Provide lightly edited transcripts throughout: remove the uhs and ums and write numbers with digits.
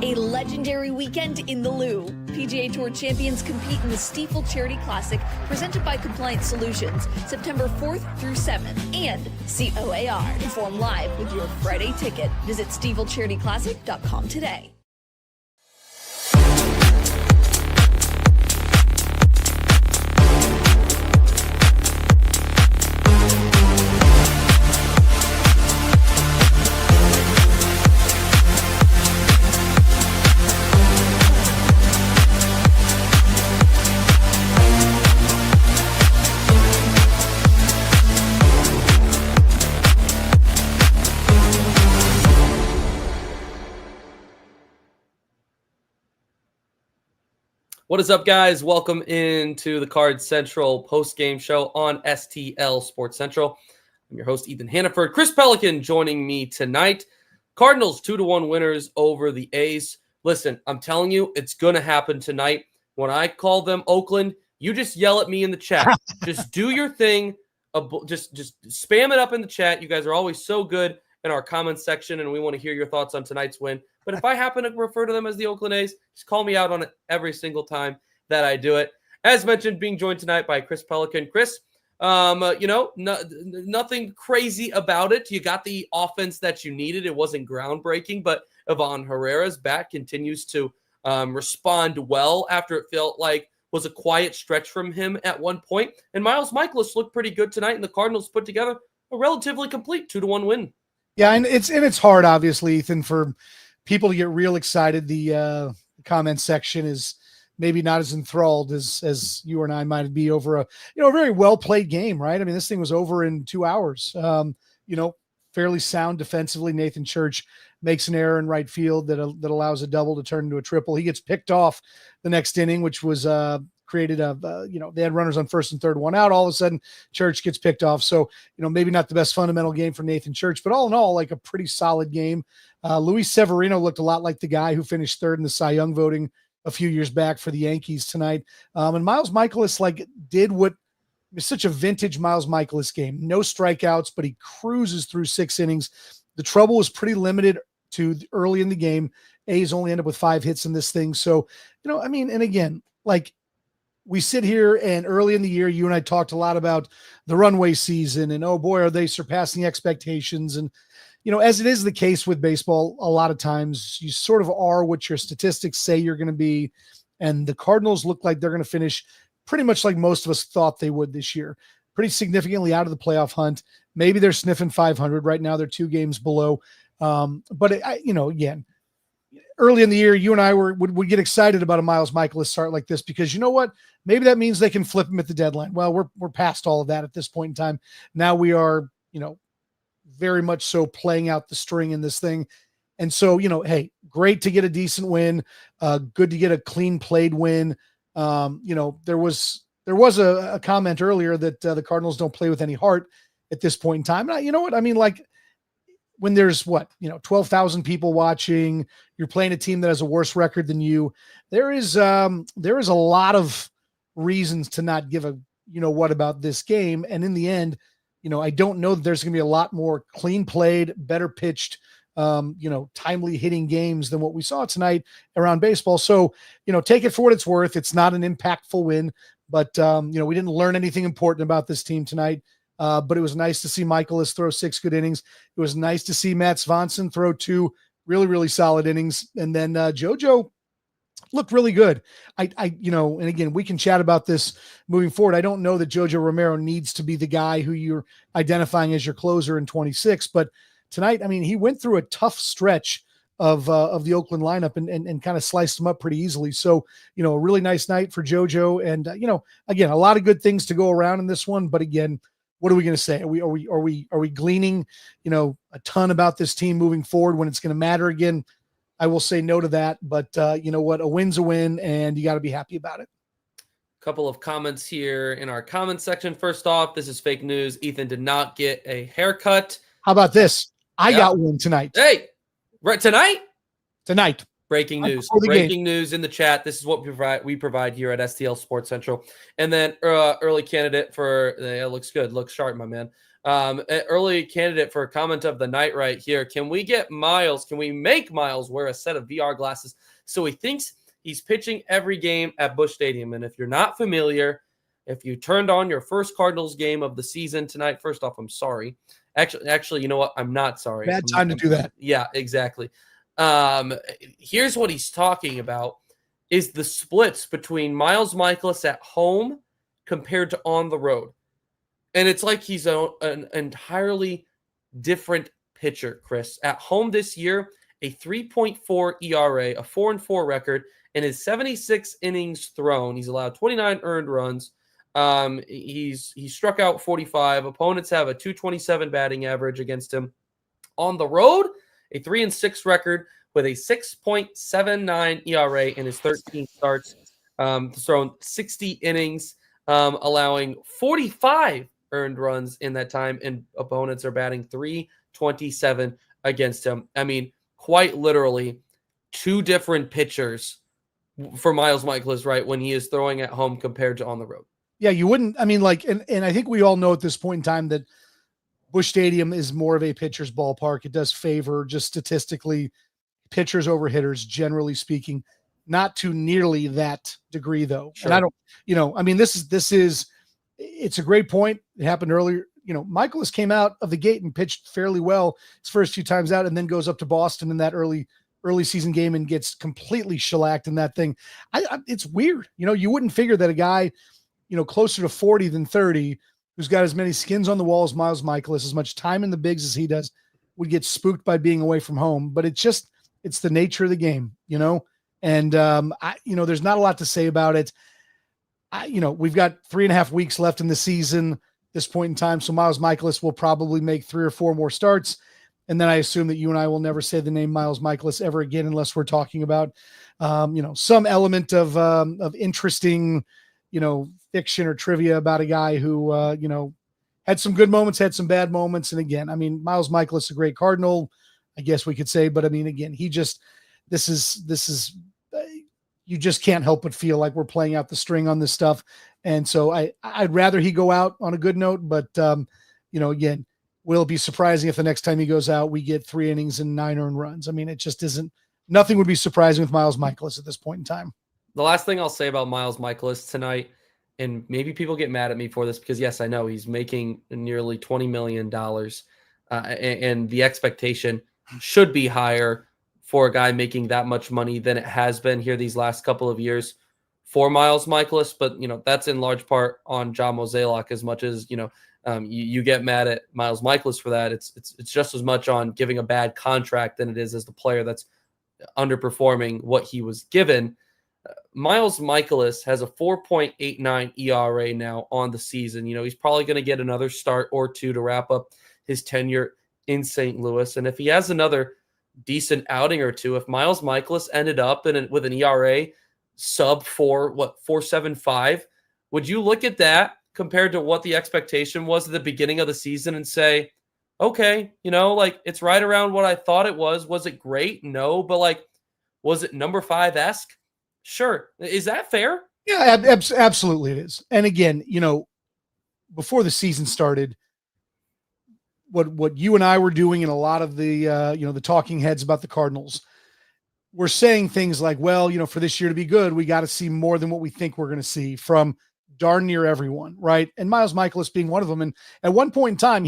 A legendary weekend in the Lou. PGA Tour champions compete in the Stifel Charity Classic, presented by Compliant Solutions, September 4th through 7th, and COAR. Perform live with your Friday ticket. Visit StifelCharityClassic.com today. What is up, guys? Welcome into the Cards Central Postgame show on STL Sports Central. I'm your host, Ethan Hannaford. Chris Pelikan joining me tonight. Cardinals 2-1 winners over the A's. Listen, I'm telling you, it's going to happen tonight. When I call them Oakland, you just yell at me in the chat. Just do your thing. Just spam it up in the chat. You guys are always so good in our comments section, and we want to hear your thoughts on tonight's win. But if I happen to refer to them as the Oakland A's, just call me out on it every single time that I do it. As mentioned, being joined tonight by Chris Pelikan. Chris, nothing crazy about it. You got the offense that you needed. It wasn't groundbreaking, but Ivan Herrera's bat continues to respond well after it felt like was a quiet stretch from him at one point. And Mikolas looked pretty good tonight, and the Cardinals put together a relatively complete 2-1 win. Yeah, and it's hard, obviously, Ethan, for people to get real excited. The comment section is maybe not as enthralled as you and I might be over a very well played game, right? I mean, this thing was over in 2 hours. Fairly sound defensively. Nathan Church makes an error in right field that allows a double to turn into a triple. He gets picked off the next inning, which was created they had runners on first and third, one out. All of a sudden, Church gets picked off. So, maybe not the best fundamental game for Nathan Church, but all in all, like a pretty solid game. Luis Severino looked a lot like the guy who finished third in the Cy Young voting a few years back for the Yankees tonight. And Miles Mikolas did what is such a vintage Miles Mikolas game. No strikeouts, but he cruises through 6 innings. The trouble was pretty limited to early in the game. A's only ended up with 5 hits in this thing. So, and again, we sit here and early in the year, you and I talked a lot about the runway season and, oh boy, are they surpassing expectations? And, as it is the case with baseball, a lot of times you sort of are what your statistics say you're going to be. And the Cardinals look like they're going to finish pretty much like most of us thought they would this year, pretty significantly out of the playoff hunt. Maybe they're sniffing 500 right now. They're 2 games below. Again, early in the year, you and I would get excited about a Miles Mikolas start like this because you know what? Maybe that means they can flip him at the deadline. Well, we're past all of that at this point in time. Now we are, very much so playing out the string in this thing. And so, hey, great to get a decent win. Good to get a clean played win. There was a comment earlier that the Cardinals don't play with any heart at this point in time. And you know what? I mean, when there's 12,000 people watching, you're playing a team that has a worse record than you. There is a lot of reasons to not give a, what about this game. And in the end, I don't know that there's going to be a lot more clean played, better pitched, timely hitting games than what we saw tonight around baseball. So, take it for what it's worth. It's not an impactful win, but we didn't learn anything important about this team tonight. But it was nice to see Mikolas throw 6 good innings. It was nice to see Matt Swanson throw 2 really, really solid innings. And then JoJo looked really good. And again, we can chat about this moving forward. I don't know that JoJo Romero needs to be the guy who you're identifying as your closer in 26, but tonight, I mean, he went through a tough stretch of the Oakland lineup and kind of sliced them up pretty easily. So, a really nice night for JoJo. And, again, a lot of good things to go around in this one, but again, what are we going to say? Are we gleaning, a ton about this team moving forward when it's going to matter again? I will say no to that, but you know what? A win's a win, and you got to be happy about it. A couple of comments here in our comment section. First off, this is fake news. Ethan did not get a haircut. How about this? I got one tonight. Hey, right tonight? Tonight. Breaking news. Breaking news in the chat. This is what we provide here at STL Sports Central. And then early candidate for it looks good. Looks sharp, my man. Early candidate for a comment of the night right here. Can we make Miles wear a set of VR glasses so he thinks he's pitching every game at Busch Stadium? And if you're not familiar, if you turned on your first Cardinals game of the season tonight, first off, I'm sorry. Actually, you know what? I'm not sorry. Bad time to do that. Yeah, exactly. Here's what he's talking about is the splits between Miles Mikolas at home compared to on the road. And it's like he's an entirely different pitcher, Chris. At home this year, a 3.4 ERA, a 4-4 record, and his 76 innings thrown. He's allowed 29 earned runs. He's struck out 45. Opponents have a 227 batting average against him. On the road, a 3-6 record with a 6.79 ERA in his 13 starts. Thrown 60 innings, allowing 45 earned runs in that time, and opponents are batting 327 against him. I mean, quite literally, two different pitchers for Miles Mikolas, right, when he is throwing at home compared to on the road. Yeah, you wouldn't. I mean, and I think we all know at this point in time that Busch Stadium is more of a pitcher's ballpark. It does favor, just statistically, pitchers over hitters, generally speaking. Not to nearly that degree, though. Sure. And I don't, I mean, it's a great point. It happened earlier. Mikolas came out of the gate and pitched fairly well his first few times out, and then goes up to Boston in that early season game and gets completely shellacked in that thing. It's weird. You wouldn't figure that a guy, closer to 40 than 30, who's got as many skins on the wall as Miles Mikolas, as much time in the bigs as he does, would get spooked by being away from home. But it's the nature of the game, and there's not a lot to say about it. We've got 3.5 weeks left in the season at this point in time. So Miles Mikolas will probably make 3 or 4 more starts. And then I assume that you and I will never say the name Miles Mikolas ever again, unless we're talking about, some element of interesting, fiction or trivia about a guy who, had some good moments, had some bad moments. And again, I mean, Miles Mikolas, a great Cardinal, I guess we could say, but I mean, again, this is you just can't help but feel like we're playing out the string on this stuff. And so I'd rather he go out on a good note, but again, will it be surprising if the next time he goes out, we get 3 innings and 9 earned runs? I mean, it just isn't, nothing would be surprising with Miles Mikolas at this point in time. The last thing I'll say about Miles Mikolas tonight, and maybe people get mad at me for this because yes, I know he's making nearly $20 million. And the expectation should be higher for a guy making that much money than it has been here these last couple of years for Miles Mikolas. But, that's in large part on John Mozeliak as much as, you get mad at Miles Mikolas for that. It's just as much on giving a bad contract than it is as the player that's underperforming what he was given. Miles Mikolas has a 4.89 ERA now on the season. He's probably going to get another start or two to wrap up his tenure in St. Louis. And if he has another decent outing or two, if Miles Mikolas ended up with an ERA sub 4.75, would you look at that compared to what the expectation was at the beginning of the season and say, okay, it's right around what I thought it was. Was it great? No, but was it number 5-esque? Sure. Is that fair? Yeah, absolutely it is. And again, before the season started, what you and I were doing, and a lot of the the talking heads about the Cardinals were saying things like, well, for this year to be good, we got to see more than what we think we're going to see from darn near everyone, right? And Miles Mikolas being one of them. And at one point in time,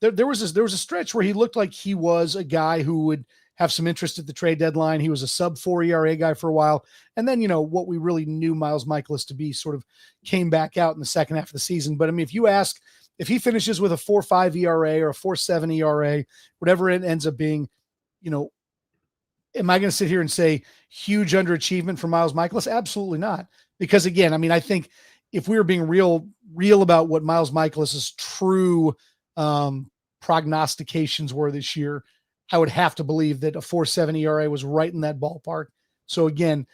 there was a stretch where he looked like he was a guy who would have some interest at the trade deadline. He was a sub 4 ERA guy for a while. And then, what we really knew Miles Mikolas to be sort of came back out in the second half of the season. But I mean, if you ask, if he finishes with a 4.5 ERA or a 4.7 ERA, whatever it ends up being, am I going to sit here and say huge underachievement for Miles Mikolas? Absolutely not. Because again, I mean, I think if we were being real about what Miles Mikolas's true prognostications were this year, I would have to believe that a 4.7 ERA was right in that ballpark. So again,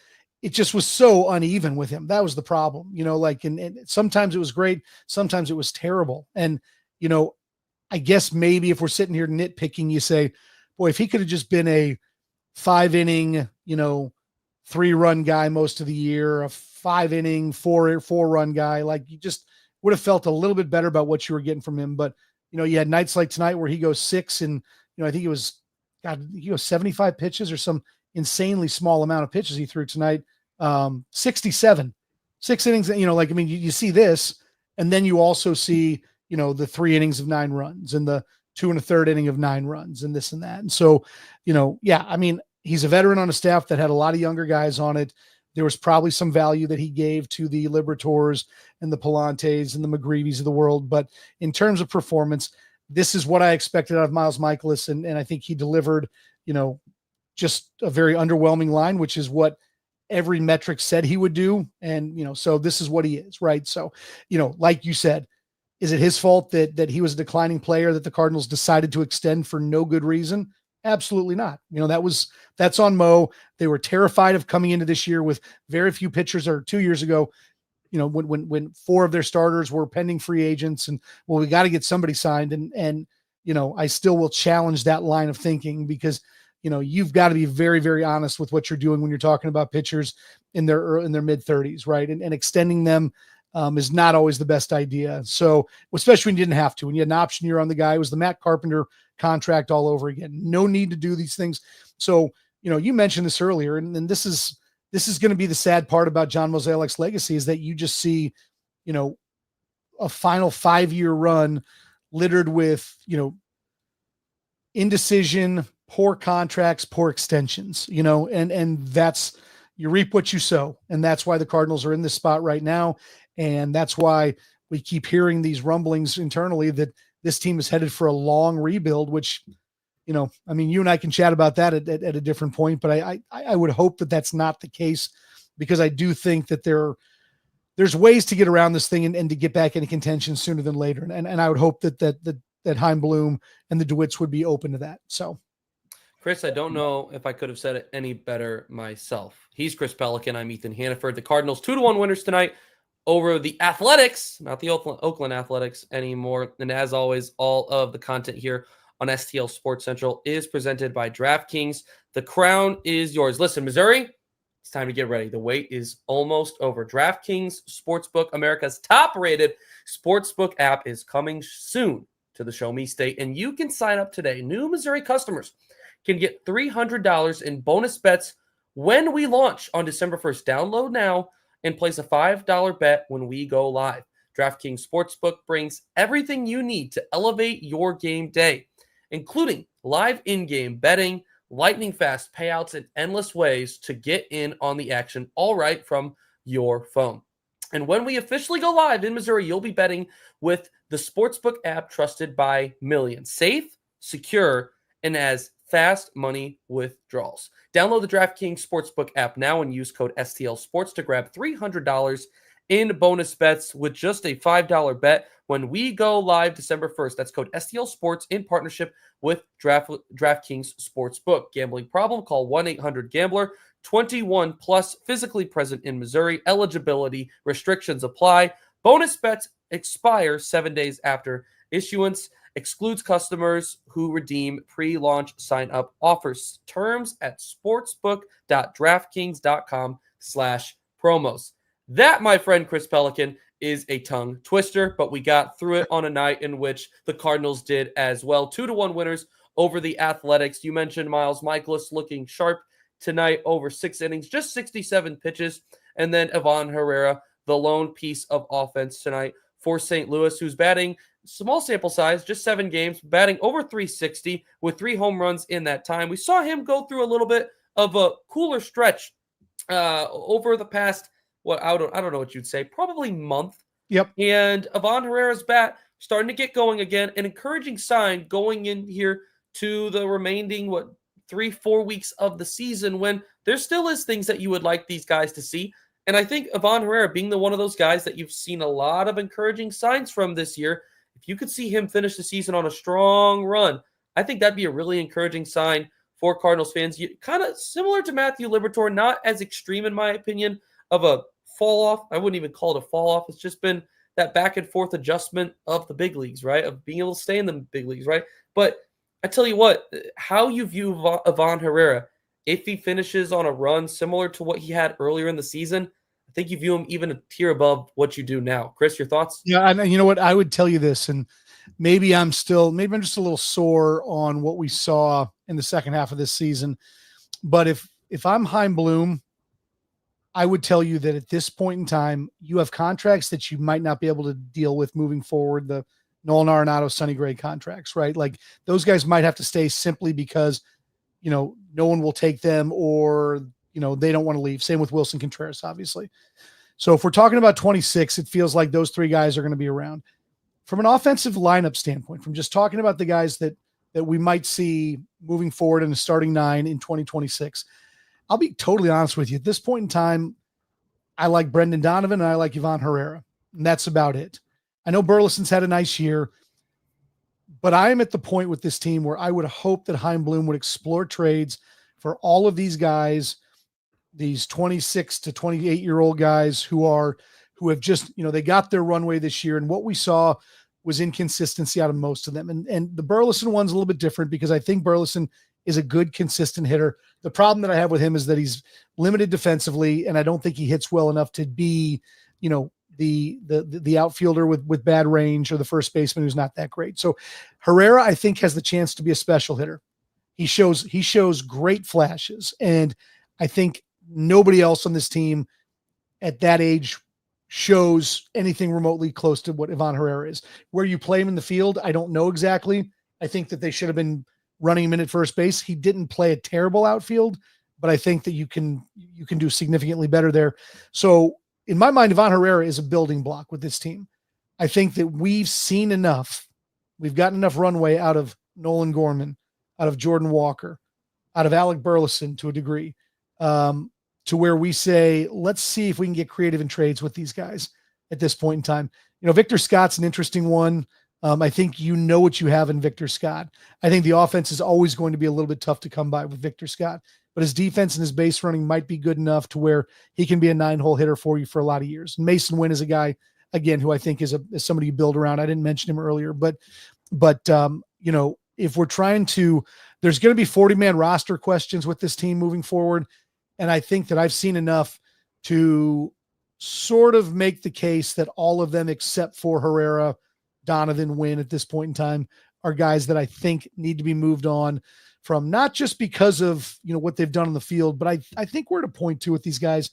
it just was so uneven with him. That was the problem, and sometimes it was great. Sometimes it was terrible. And, I guess maybe if we're sitting here nitpicking, you say, boy, if he could have just been a 5-inning, 3-run guy most of the year, a 5-inning, 4-run guy, you just would have felt a little bit better about what you were getting from him. But You had nights like tonight where he goes 6 and, I think it was, he goes 75 pitches or some insanely small amount of pitches he threw tonight. 67, 6 innings, you see this, and then you also see, the 3 innings of 9 runs and the 2 1/3 inning of 9 runs and this and that. And so, he's a veteran on a staff that had a lot of younger guys on it. There was probably some value that he gave to the Liberators and the Palantes and the McGreevy's of the world. But in terms of performance, this is what I expected out of Miles Mikolas. And I think he delivered, just a very underwhelming line, which is what every metric said he would do. And, so this is what he is, right? So, like you said, is it his fault that he was a declining player that the Cardinals decided to extend for no good reason? Absolutely not. That's on Mo. They were terrified of coming into this year with very few pitchers, or 2 years ago, when 4 of their starters were pending free agents, and we got to get somebody signed. And I still will challenge that line of thinking, because, you've got to be very, very honest with what you're doing when you're talking about pitchers in their mid 30s. Right. And extending them is not always the best idea. So, especially when you didn't have to, when you had an option year on the guy, it was the Matt Carpenter contract all over again. No need to do these things. So, you mentioned this earlier, and this is going to be the sad part about John Mosaic's legacy, is that you just see, a final 5-year run littered with, indecision, poor contracts, poor extensions, and that's, you reap what you sow. And that's why the Cardinals are in this spot right now. And that's why we keep hearing these rumblings internally that this team is headed for a long rebuild, which, you and I can chat about that at a different point, but I would hope that that's not the case, because I do think that there's ways to get around this thing and to get back into contention sooner than later. And I would hope that Chaim Bloom and the DeWitts would be open to that. So, Chris, I don't know if I could have said it any better myself. He's Chris Pelikan. I'm Ethan Hannaford. The Cardinals 2-1 winners tonight over the Athletics, not the Oakland Athletics anymore. And as always, all of the content here on STL Sports Central is presented by DraftKings. The crown is yours. Listen, Missouri, it's time to get ready. The wait is almost over. DraftKings Sportsbook, America's top-rated sportsbook app, is coming soon to the Show Me State, and you can sign up today. New Missouri customers can get $300 in bonus bets when we launch on December 1st. Download now and place a $5 bet when we go live. DraftKings Sportsbook brings everything you need to elevate your game day, including live in-game betting, lightning-fast payouts, and endless ways to get in on the action, all right from your phone. And when we officially go live in Missouri, you'll be betting with the Sportsbook app trusted by millions. Safe, secure, and as fast money withdrawals. Download the DraftKings Sportsbook app now and use code STL Sports to grab $300 in bonus bets with just a $5 bet when we go live December 1st. That's code STL Sports in partnership with DraftKings Sportsbook. Gambling problem? Call 1-800-GAMBLER. 21 plus, physically present in Missouri. Eligibility restrictions apply. Bonus bets expire 7 days after issuance. Excludes customers who redeem pre-launch sign-up offers. Terms at sportsbook.draftkings.com/promos. That, my friend Chris Pelikan, is a tongue twister, but we got through it on a night in which the Cardinals did as well. 2-1 winners over the Athletics. You mentioned Miles Mikolas looking sharp tonight over 6 innings, just 67 pitches. And then Ivan Herrera, the lone piece of offense tonight for St. Louis, who's batting small sample size, just 7 games, batting over 360 with 3 home runs in that time. We saw him go through a little bit of a cooler stretch over the past, I don't know what you'd say, probably month. Yep. And Ivan Herrera's bat starting to get going again, an encouraging sign going in here to the remaining, 3-4 weeks of the season, when there still is things that you would like these guys to see. And I think Ivan Herrera being the one of those guys that you've seen a lot of encouraging signs from this year, if you could see him finish the season on a strong run, I think that'd be a really encouraging sign for Cardinals fans. Kind of similar to Matthew Liberatore, not as extreme in my opinion of a fall off. I wouldn't even call it a fall off. It's just been that back and forth adjustment of the big leagues, right? Of being able to stay in the big leagues, right? But I tell you what, how you view Ivan Herrera, if he finishes on a run similar to what he had earlier in the season, I think you view him even a tier above what you do now. Chris, your thoughts? Yeah, and you know what? I would tell you this, and maybe I'm just a little sore on what we saw in the second half of this season. But if I'm Chaim Bloom, I would tell you that at this point in time, you have contracts that you might not be able to deal with moving forward. The Nolan Arenado, Sonny Gray contracts, right? Like those guys might have to stay simply because, no one will take them or, they don't want to leave. Same with Wilson Contreras, obviously. So if we're talking about 26, it feels like those three guys are going to be around. From an offensive lineup standpoint, from just talking about the guys that we might see moving forward in the starting 9 in 2026, I'll be totally honest with you. At this point in time, I like Brendan Donovan and I like Ivan Herrera, and that's about it. I know Burleson's had a nice year, but I am at the point with this team where I would hope that Chaim Bloom would explore trades for all of these guys, these 26 to 28-year-old guys who have just, they got their runway this year. And what we saw was inconsistency out of most of them. And the Burleson one's a little bit different because I think Burleson is a good, consistent hitter. The problem that I have with him is that he's limited defensively, and I don't think he hits well enough to be, the outfielder with bad range or the first baseman who's not that great. So Herrera, I think, has the chance to be a special hitter. He shows great flashes, and I think nobody else on this team at that age shows anything remotely close to what Ivan Herrera is. Where you play him in the field, I don't know exactly. I think that they should have been running him in at first base. He didn't play a terrible outfield, but I think that you can do significantly better there. So in my mind, Ivan Herrera is a building block with this team. I think that we've seen enough. We've gotten enough runway out of Nolan Gorman, out of Jordan Walker, out of Alec Burleson to a degree, to where we say, let's see if we can get creative in trades with these guys at this point in time. Victor Scott's an interesting one. I think what you have in Victor Scott. I think the offense is always going to be a little bit tough to come by with Victor Scott, but his defense and his base running might be good enough to where he can be a 9-hole hitter for you for a lot of years. And Mason Wynn is a guy, again, who I think is somebody you build around. I didn't mention him earlier, but if we're trying to, there's going to be 40-man roster questions with this team moving forward. And I think that I've seen enough to sort of make the case that all of them, except for Herrera, Donovan, Wynn at this point in time, are guys that I think need to be moved on from, not just because of, what they've done in the field, but I think we're at a point too with these guys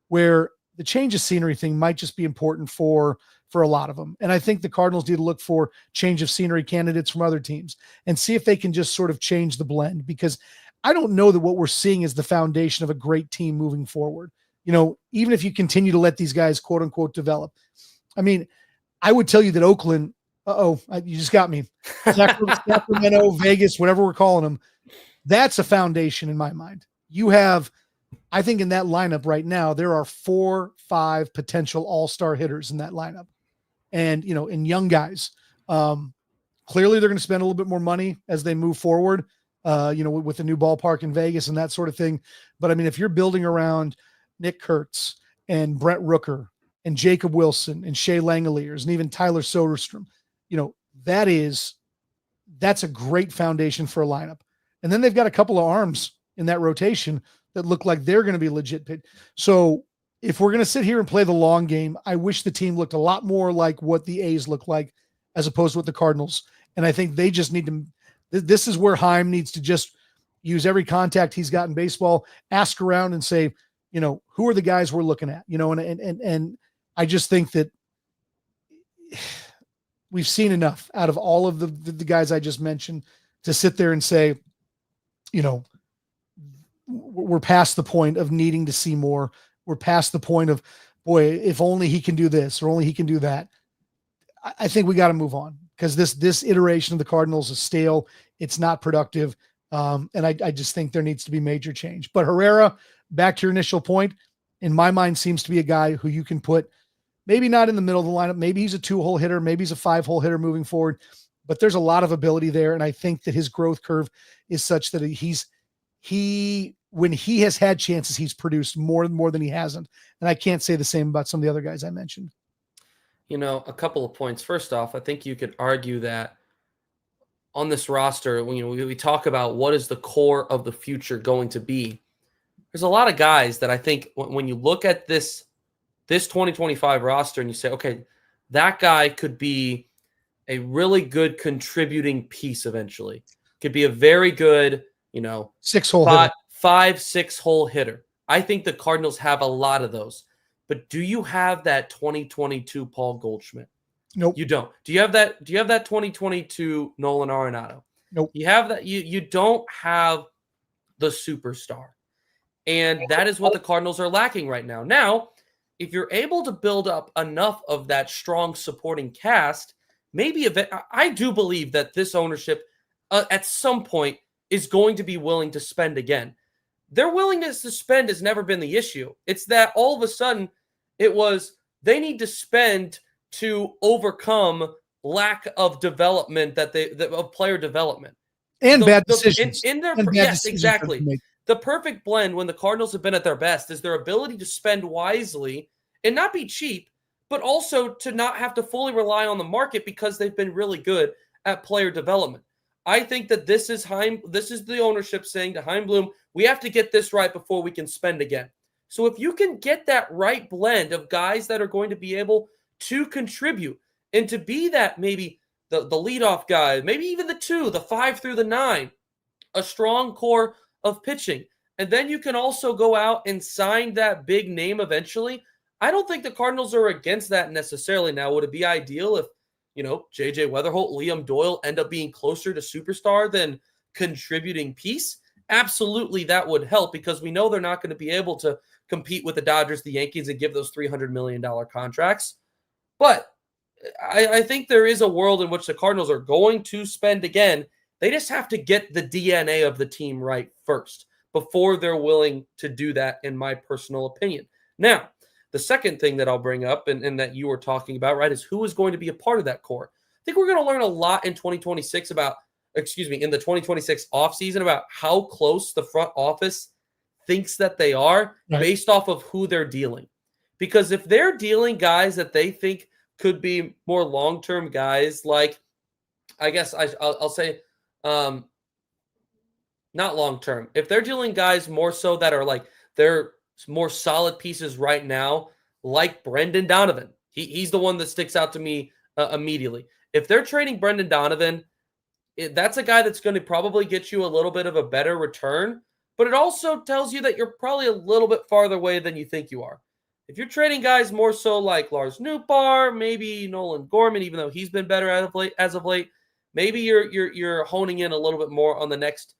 where the change of scenery thing might just be important for a lot of them. And I think the Cardinals need to look for change of scenery candidates from other teams and see if they can just sort of change the blend, because I don't know that what we're seeing is the foundation of a great team moving forward. Even if you continue to let these guys, quote unquote, develop. I mean, I would tell you that Oakland, you just got me. Sacramento, Vegas, whatever we're calling them. That's a foundation in my mind. You have, I think in that lineup right now, there are 4-5 potential all-star hitters in that lineup. And, and young guys. Clearly they're going to spend a little bit more money as they move forward, with the new ballpark in Vegas and that sort of thing. But I mean, if you're building around Nick Kurtz and Brent Rooker and Jacob Wilson and Shea Langoliers and even Tyler Soderstrom, that's a great foundation for a lineup. And then they've got a couple of arms in that rotation that look like they're going to be legit pit. So if we're going to sit here and play the long game, I wish the team looked a lot more like what the A's look like as opposed to what the Cardinals. And I think they just need to, this is where Chaim needs to just use every contact he's got in baseball, ask around and say, who are the guys we're looking at, and I just think that we've seen enough out of all of the guys I just mentioned to sit there and say, we're past the point of needing to see more. We're past the point of, boy, if only he can do this or only he can do that. I think we got to move on because this iteration of the Cardinals is stale. It's not productive. And I just think there needs to be major change. But Herrera, back to your initial point, in my mind, seems to be a guy who you can put maybe not in the middle of the lineup. Maybe he's a 2-hole hitter. Maybe he's a 5-hole hitter moving forward. But there's a lot of ability there. And I think that his growth curve is such that when he has had chances, he's produced more than he hasn't. And I can't say the same about some of the other guys I mentioned. A couple of points. First off, I think you could argue that on this roster, when we talk about what is the core of the future going to be, there's a lot of guys that I think when you look at this 2025 roster and you say, okay, that guy could be a really good contributing piece eventually. Could be a very good, 6-hole hitter. 5-6 hole hitter. I think the Cardinals have a lot of those. But do you have that 2022 Paul Goldschmidt? Nope. You don't. Do you have that 2022 Nolan Arenado? Nope. You have that. You don't have the superstar. And that is what the Cardinals are lacking right now. Now, if you're able to build up enough of that strong supporting cast, maybe I do believe that this ownership at some point is going to be willing to spend again. Their willingness to spend has never been the issue. It's that all of a sudden it was they need to spend to overcome lack of development of player development and bad decisions. Yes, exactly. The perfect blend when the Cardinals have been at their best is their ability to spend wisely and not be cheap, but also to not have to fully rely on the market because they've been really good at player development. I think that this is the ownership saying to Chaim Bloom, we have to get this right before we can spend again. So if you can get that right blend of guys that are going to be able to contribute and to be that maybe the leadoff guy, maybe even the 2, the 5 through the 9, a strong core of pitching. And then you can also go out and sign that big name eventually. I don't think the Cardinals are against that necessarily. Now, would it be ideal if, JJ Weatherholt, Liam Doyle end up being closer to superstar than contributing piece? Absolutely, that would help because we know they're not going to be able to compete with the Dodgers, the Yankees, and give those $300 million contracts. But I think there is a world in which the Cardinals are going to spend again. They just have to get the DNA of the team right first before they're willing to do that, in my personal opinion. Now, the second thing that I'll bring up and that you were talking about, right, is who is going to be a part of that core. I think we're going to learn a lot in the 2026 offseason about how close the front office thinks that they are based off of who they're dealing. Because if they're dealing guys that they think could be more long-term guys, like, I guess I'll say, not long-term. If they're dealing guys more so that are like, they're more solid pieces right now, like Brendan Donovan. He's the one that sticks out to me immediately. If they're trading Brendan Donovan, that's a guy that's going to probably get you a little bit of a better return, but it also tells you that you're probably a little bit farther away than you think you are. If you're trading guys more so like Lars Nootbaar, maybe Nolan Gorman, even though he's been better as of late, maybe you're honing in a little bit more on the next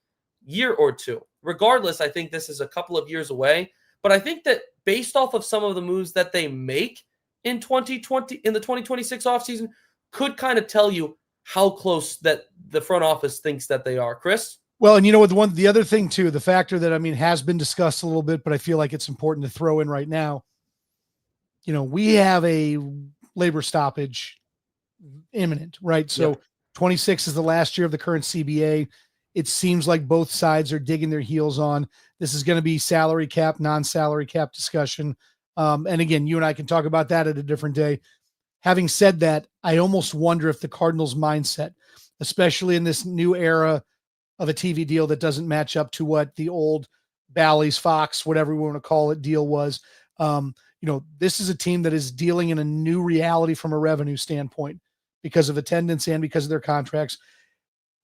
year or two. Regardless, I think this is a couple of years away, but I think that based off of some of the moves that they make in the 2026 offseason could kind of tell you how close that the front office thinks that they are. Chris? Well, and the other thing too, the factor that, has been discussed a little bit, but I feel like it's important to throw in right now. We have a labor stoppage imminent, right? So 26 is the last year of the current CBA. It seems like both sides are digging their heels on. This is going to be salary cap, non-salary cap discussion. And again, you and I can talk about that at a different day. Having said that, I almost wonder if the Cardinals' mindset, especially in this new era of a TV deal that doesn't match up to what the old Bally's, Fox, whatever we want to call it, deal was, this is a team that is dealing in a new reality from a revenue standpoint because of attendance and because of their contracts.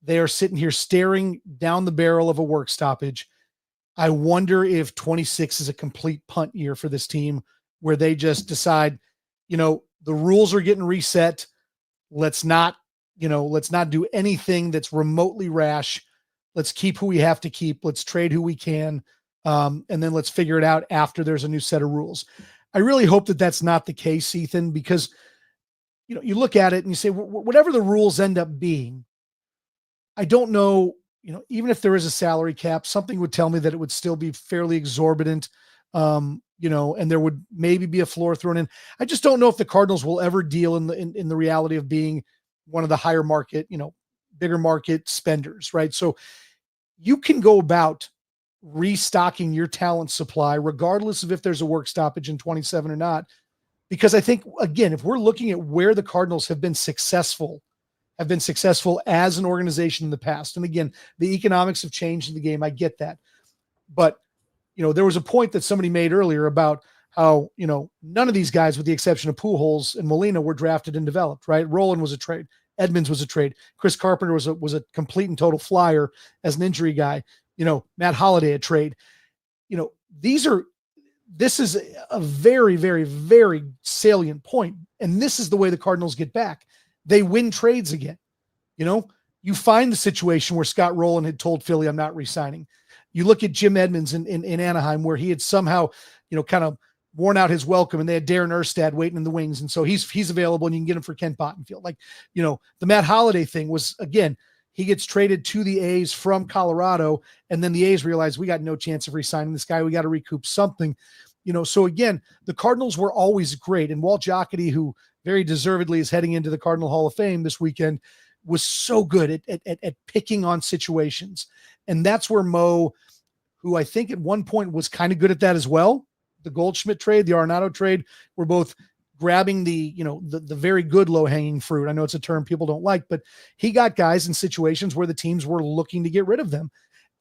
They are sitting here staring down the barrel of a work stoppage. I wonder if 26 is a complete punt year for this team where they just decide, the rules are getting reset. Let's not do anything that's remotely rash. Let's keep who we have to keep. Let's trade who we can. And then let's figure it out after there's a new set of rules. I really hope that that's not the case, Ethan, because, you look at it and you say, whatever the rules end up being, I don't know, even if there is a salary cap, something would tell me that it would still be fairly exorbitant, and there would maybe be a floor thrown in. I just don't know if the Cardinals will ever deal in the reality of being one of the higher market, bigger market spenders, right? So you can go about restocking your talent supply, regardless of if there's a work stoppage in 27 or not, because I think, again, if we're looking at where the Cardinals have been successful as an organization in the past. And again, the economics have changed in the game. I get that. But, there was a point that somebody made earlier about how, none of these guys, with the exception of Pujols and Molina, were drafted and developed, right? Roland was a trade. Edmonds was a trade. Chris Carpenter was a complete and total flyer as an injury guy. Matt Holliday a trade. This is a very, very, very salient point. And this is the way the Cardinals get back. They win trades again. You find the situation where Scott Rowland had told Philly, I'm not re-signing. You look at Jim Edmonds in Anaheim, where he had somehow, kind of worn out his welcome, and they had Darren Erstad waiting in the wings. And so he's available, and you can get him for Kent Pottenfield. The Matt Holliday thing was, again, he gets traded to the A's from Colorado, and then the A's realize we got no chance of re-signing this guy. We got to recoup something. So again, the Cardinals were always great. And Walt Jocketty, who very deservedly is heading into the Cardinal Hall of Fame this weekend, was so good at picking on situations. And that's where Mo, who I think at one point was kind of good at that as well, the Goldschmidt trade, the Arenado trade, were both grabbing the very good low-hanging fruit. I know it's a term people don't like, but he got guys in situations where the teams were looking to get rid of them.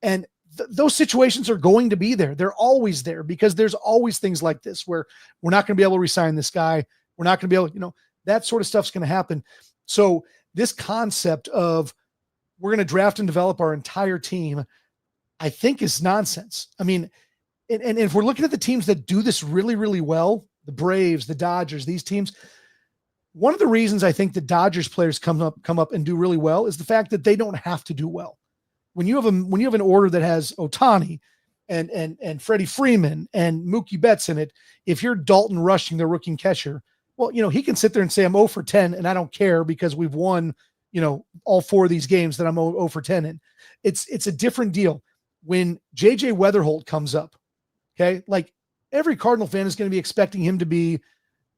And those situations are going to be there. They're always there, because there's always things like this where we're not going to be able to re-sign this guy. We're not going to be able, that sort of stuff's going to happen. So this concept of we're going to draft and develop our entire team, I think is nonsense. I mean, and if we're looking at the teams that do this really, really well, the Braves, the Dodgers, these teams, one of the reasons I think the Dodgers players come up and do really well is the fact that they don't have to do well. When you have an order that has Ohtani and Freddie Freeman and Mookie Betts in it, if you're Dalton rushing the rookie catcher, well, he can sit there and say I'm 0 for 10 and I don't care because we've won, all 4 of these games that I'm 0 for 10 in. It's a different deal when JJ Weatherholt comes up. Okay. Like every Cardinal fan is going to be expecting him to be,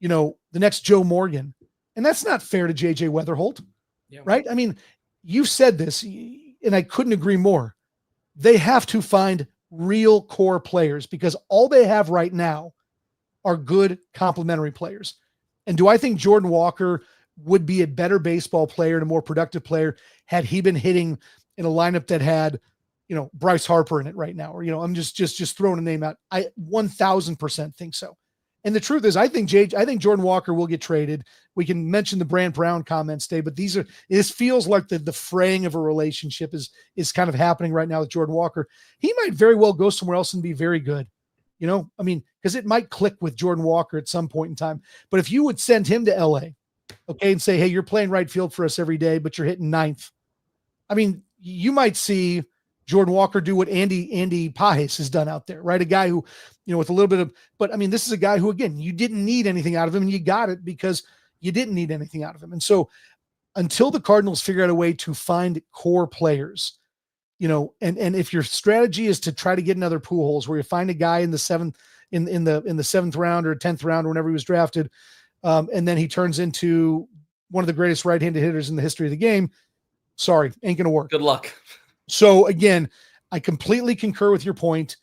the next Joe Morgan. And that's not fair to JJ Weatherholt. Yeah. Right. I mean, you've said this and I couldn't agree more. They have to find real core players because all they have right now are good complementary players. And do I think Jordan Walker would be a better baseball player and a more productive player had he been hitting in a lineup that had, Bryce Harper in it right now? Or, I'm just throwing a name out. I 1000% think so. And the truth is, I think Jordan Walker will get traded. We can mention the Brant Brown comments today, but this feels like the fraying of a relationship is kind of happening right now with Jordan Walker. He might very well go somewhere else and be very good. Because it might click with Jordan Walker at some point in time. But if you would send him to LA, okay, and say, hey, you're playing right field for us every day, but you're hitting 9th. I mean, you might see Jordan Walker do what Andy Pajes has done out there, right? A guy who, with a little bit of, but I mean, this is a guy who, again, you didn't need anything out of him and you got it because you didn't need anything out of him. And so until the Cardinals figure out a way to find core players, and if your strategy is to try to get another Pujols where you find a guy in the 7th, in the 7th round or 10th round, or whenever he was drafted, and then he turns into one of the greatest right-handed hitters in the history of the game, sorry, ain't going to work. Good luck. So again, I completely concur with your point.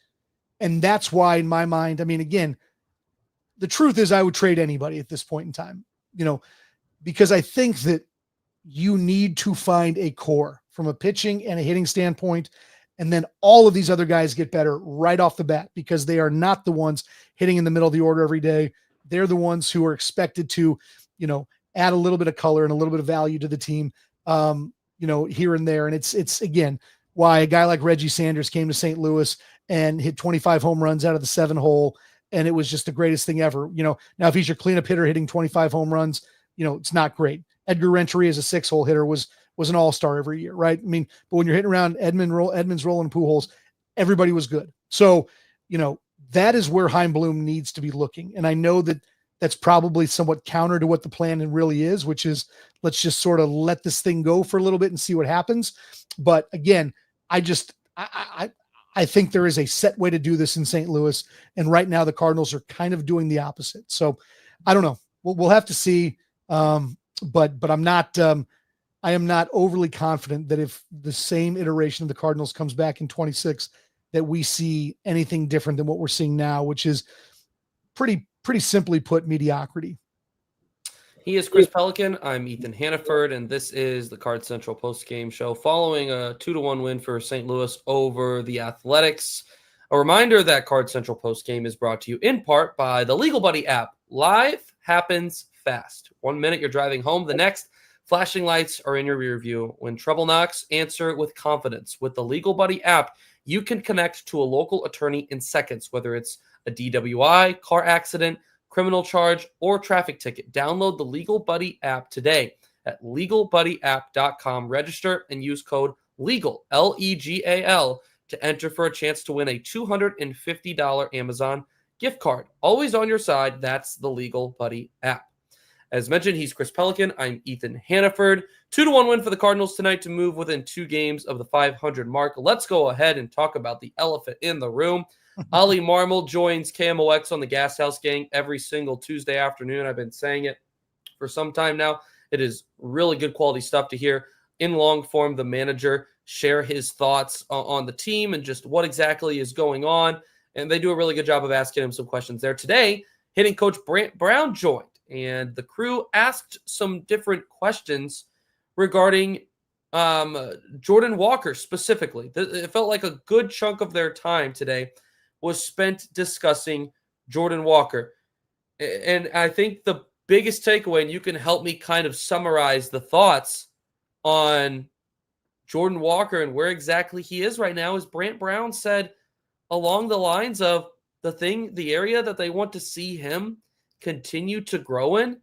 And that's why in my mind, I mean, again, the truth is I would trade anybody at this point in time, because I think that you need to find a core from a pitching and a hitting standpoint. And then all of these other guys get better right off the bat because they are not the ones hitting in the middle of the order every day. They're the ones who are expected to, add a little bit of color and a little bit of value to the team, here and there. And it's again, why a guy like Reggie Sanders came to St. Louis and hit 25 home runs out of the 7 hole. And it was just the greatest thing ever. Now if he's your cleanup hitter hitting 25 home runs, it's not great. Edgar Renteria as a 6-hole hitter was an all-star every year, right? I mean, but when you're hitting around Edmonds, Rolling, Pujols, everybody was good. So, that is where Chaim Bloom needs to be looking. And I know that that's probably somewhat counter to what the plan really is, which is let's just sort of let this thing go for a little bit and see what happens. But again, I think there is a set way to do this in St. Louis. And right now the Cardinals are kind of doing the opposite. So I don't know. We'll have to see. But I am not overly confident that if the same iteration of the Cardinals comes back in 26, that we see anything different than what we're seeing now, which is pretty simply put, mediocrity. He is Chris Pelikan. I'm Ethan Hannaford, and this is the Cards Central Postgame Show following a 2-1 win for St. Louis over the Athletics. A reminder that Cards Central Postgame is brought to you in part by the Legal Buddy app. Live happens fast. 1 minute you're driving home, the next Flashing lights are in your rear view. When trouble knocks, answer with confidence. With the Legal Buddy app, you can connect to a local attorney in seconds, whether it's a DWI, car accident, criminal charge, or traffic ticket. Download the Legal Buddy app today at legalbuddyapp.com. Register and use code LEGAL, LEGAL, to enter for a chance to win a $250 Amazon gift card. Always on your side, that's the Legal Buddy app. As mentioned, he's Chris Pelikan. I'm Ethan Hannaford. 2-1 win for the Cardinals tonight to move within 2 games of the 500 mark. Let's go ahead and talk about the elephant in the room. Ali Marmol joins KMOX on the Gas House Gang every single Tuesday afternoon. I've been saying it for some time now. It is really good quality stuff to hear in long form the manager share his thoughts on the team and just what exactly is going on. And they do a really good job of asking him some questions there. Today, hitting coach Brant Brown joined, and the crew asked some different questions regarding Jordan Walker specifically. It felt like a good chunk of their time today was spent discussing Jordan Walker. And I think the biggest takeaway, and you can help me kind of summarize the thoughts on Jordan Walker and where exactly he is right now, is Brant Brown said along the lines of the area that they want to see him continue to grow in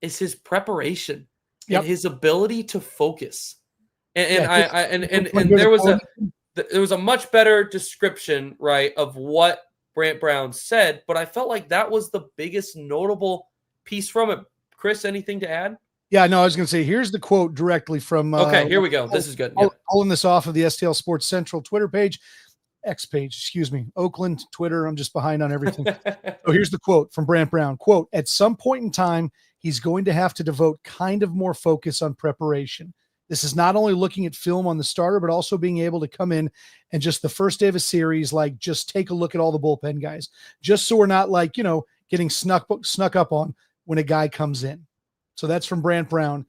is his preparation and his ability to focus. And there was a much better description, right, of what Brant Brown said, but I felt like that was the biggest notable piece from it. Chris, anything to add? Yeah, no, I was going to say, here's the quote directly from. Okay, here we go. This is good. Yeah. Pulling this off of the STL Sports Central Twitter page, X page, excuse me, Oakland, Twitter. I'm just behind on everything. So here's the quote from Brant Brown. Quote, at some point in time, he's going to have to devote kind of more focus on preparation. This is not only looking at film on the starter, but also being able to come in and just the first day of a series, like just take a look at all the bullpen guys, just so we're not like, getting snuck up on when a guy comes in. So that's from Brant Brown.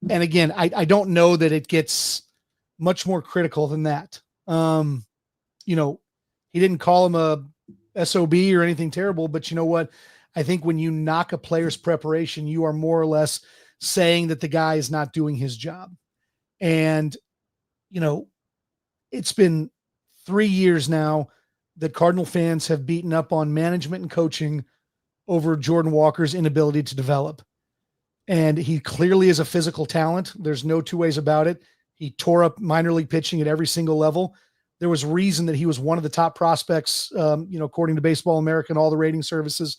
And again, I don't know that it gets much more critical than that. He didn't call him a SOB or anything terrible, but you know what? I think when you knock a player's preparation, you are more or less saying that the guy is not doing his job. And, it's been 3 years now that Cardinal fans have beaten up on management and coaching over Jordan Walker's inability to develop. And he clearly is a physical talent. There's no two ways about it. He tore up minor league pitching at every single level. There was reason that he was one of the top prospects, according to Baseball America and all the rating services.